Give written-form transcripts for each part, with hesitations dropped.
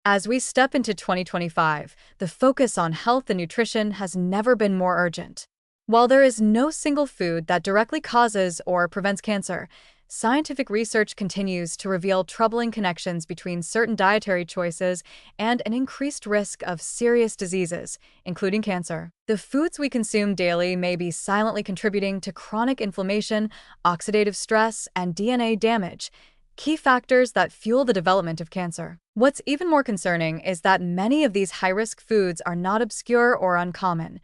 As we step into 2025, the focus on health and nutrition has never been more urgent. While there is no single food that directly causes or prevents cancer, scientific research continues to reveal troubling connections between certain dietary choices and an increased risk of serious diseases, including cancer. The foods we consume daily may be silently contributing to chronic inflammation, oxidative stress, and DNA damage, key factors that fuel the development of cancer. What's even more concerning is that many of these high-risk foods are not obscure or uncommon.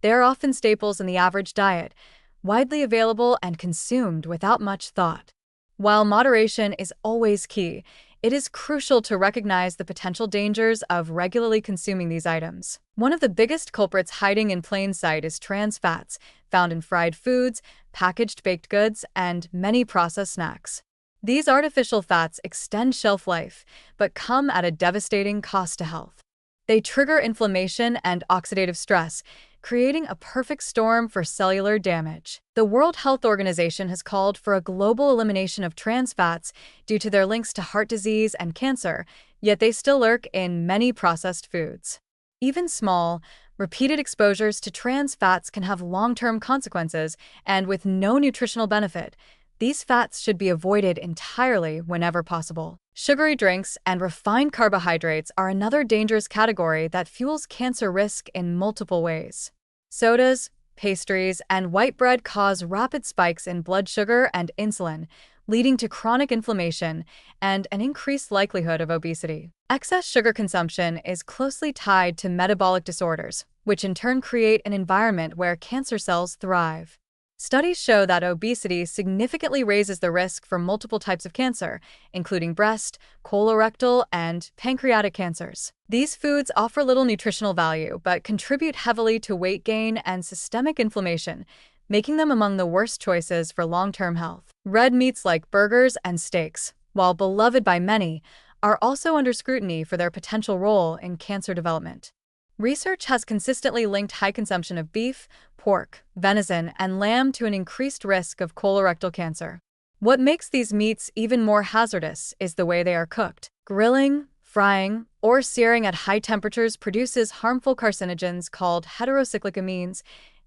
They are often staples in the average diet, widely available and consumed without much thought. While moderation is always key, it is crucial to recognize the potential dangers of regularly consuming these items. One of the biggest culprits hiding in plain sight is trans fats, found in fried foods, packaged baked goods, and many processed snacks. These artificial fats extend shelf life, but come at a devastating cost to health. They trigger inflammation and oxidative stress, creating a perfect storm for cellular damage. The World Health Organization has called for a global elimination of trans fats due to their links to heart disease and cancer, yet they still lurk in many processed foods. Even small, repeated exposures to trans fats can have long-term consequences, and with no nutritional benefit, these fats should be avoided entirely whenever possible. Sugary drinks and refined carbohydrates are another dangerous category that fuels cancer risk in multiple ways. Sodas, pastries, and white bread cause rapid spikes in blood sugar and insulin, leading to chronic inflammation and an increased likelihood of obesity. Excess sugar consumption is closely tied to metabolic disorders, which in turn create an environment where cancer cells thrive. Studies show that obesity significantly raises the risk for multiple types of cancer, including breast, colorectal, and pancreatic cancers. These foods offer little nutritional value but contribute heavily to weight gain and systemic inflammation, making them among the worst choices for long-term health. Red meats like burgers and steaks, while beloved by many, are also under scrutiny for their potential role in cancer development. Research has consistently linked high consumption of beef, pork, venison, and lamb to an increased risk of colorectal cancer. What makes these meats even more hazardous is the way they are cooked. Grilling, frying, or searing at high temperatures produces harmful carcinogens called heterocyclic amines,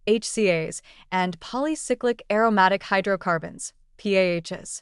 HCAs, and polycyclic aromatic hydrocarbons, PAHs.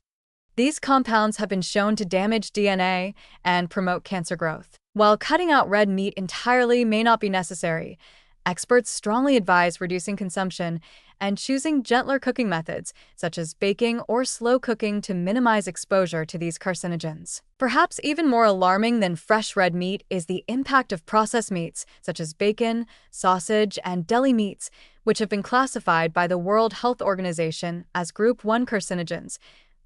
These compounds have been shown to damage DNA and promote cancer growth. While cutting out red meat entirely may not be necessary, experts strongly advise reducing consumption and choosing gentler cooking methods, such as baking or slow cooking, to minimize exposure to these carcinogens. Perhaps even more alarming than fresh red meat is the impact of processed meats, such as bacon, sausage, and deli meats, which have been classified by the World Health Organization as Group 1 carcinogens,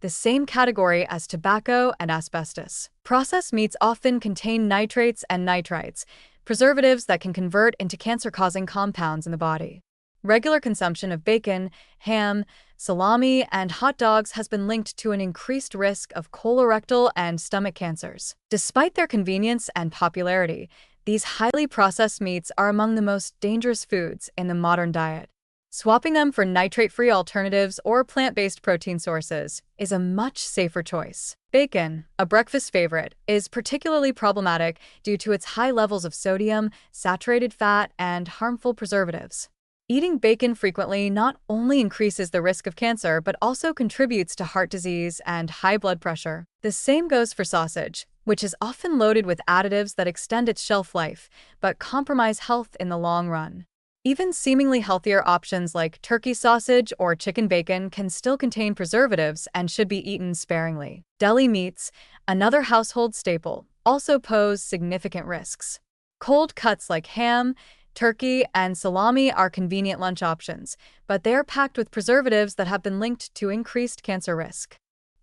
the same category as tobacco and asbestos. Processed meats often contain nitrates and nitrites, preservatives that can convert into cancer-causing compounds in the body. Regular consumption of bacon, ham, salami, and hot dogs has been linked to an increased risk of colorectal and stomach cancers. Despite their convenience and popularity, these highly processed meats are among the most dangerous foods in the modern diet. Swapping them for nitrate-free alternatives or plant-based protein sources is a much safer choice. Bacon, a breakfast favorite, is particularly problematic due to its high levels of sodium, saturated fat, and harmful preservatives. Eating bacon frequently not only increases the risk of cancer but also contributes to heart disease and high blood pressure. The same goes for sausage, which is often loaded with additives that extend its shelf life but compromise health in the long run. Even seemingly healthier options like turkey sausage or chicken bacon can still contain preservatives and should be eaten sparingly. Deli meats, another household staple, also pose significant risks. Cold cuts like ham, turkey, and salami are convenient lunch options, but they are packed with preservatives that have been linked to increased cancer risk.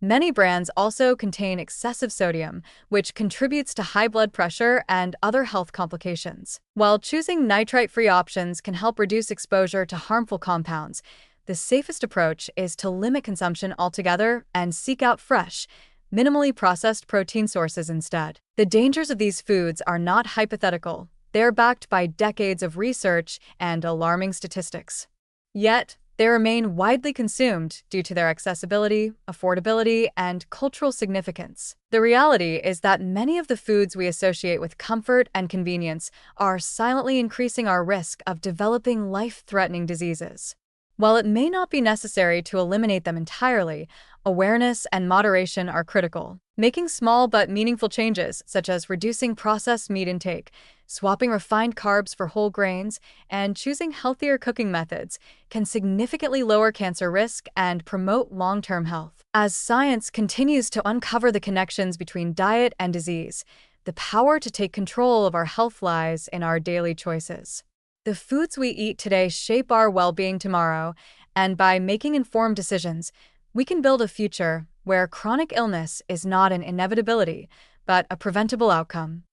Many brands also contain excessive sodium, which contributes to high blood pressure and other health complications. While choosing nitrite-free options can help reduce exposure to harmful compounds, the safest approach is to limit consumption altogether and seek out fresh, minimally processed protein sources instead. The dangers of these foods are not hypothetical. They are backed by decades of research and alarming statistics. Yet, They remain widely consumed due to their accessibility, affordability, and cultural significance. The reality is that many of the foods we associate with comfort and convenience are silently increasing our risk of developing life-threatening diseases. While it may not be necessary to eliminate them entirely, awareness and moderation are critical. Making small but meaningful changes, such as reducing processed meat intake, swapping refined carbs for whole grains, and choosing healthier cooking methods, can significantly lower cancer risk and promote long-term health. As science continues to uncover the connections between diet and disease, the power to take control of our health lies in our daily choices. The foods we eat today shape our well-being tomorrow, and by making informed decisions, we can build a future where chronic illness is not an inevitability, but a preventable outcome.